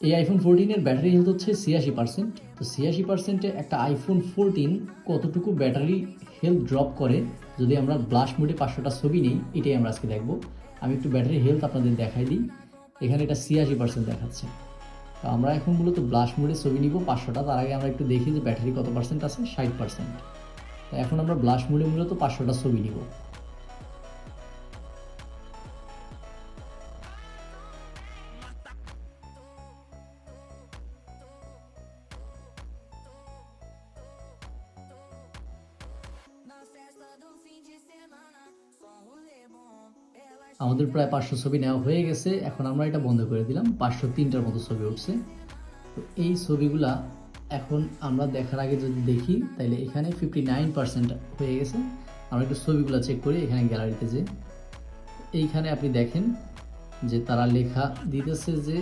এই iPhone 14-এর battery health হচ্ছে 86%। তো 86%-এ একটা আইফোন 14 কতটুকু ব্যাটারি হেলথ ড্রপ করে যদি আমরা ব্লাশ মোডে 500টা ছবি নিই, এটাই আমরা আজকে দেখব। আমি একটু ব্যাটারি হেলথ আপনাদের দেখাই দিই। এখানে এটা 86% দেখাচ্ছে। তো আমরা এখন মূলত ব্লাশ মোডে ছবি নিব 500টা। তার আগে আমরা একটু দেখি যে ব্যাটারি কত পার্সেন্ট আছে। 60%। তো এখন আমরা ব্লাশ মোডে মূলত 500টা ছবি নিব। আমাদের প্রায় 500 ছবি নেওয়া হয়ে গেছে। এখন আমরা এটা বন্ধ করে দিলাম। 503টার মতো ছবি উঠছে। তো এই ছবিগুলা এখন আমরা দেখার আগে যদি দেখি তাহলে এখানে 59% হয়ে গেছে। আমরা একটু ছবিগুলো চেক করি এখানে গ্যালারিতে যে। এইখানে আপনি দেখেন যে তারা লেখা দিতেছে যে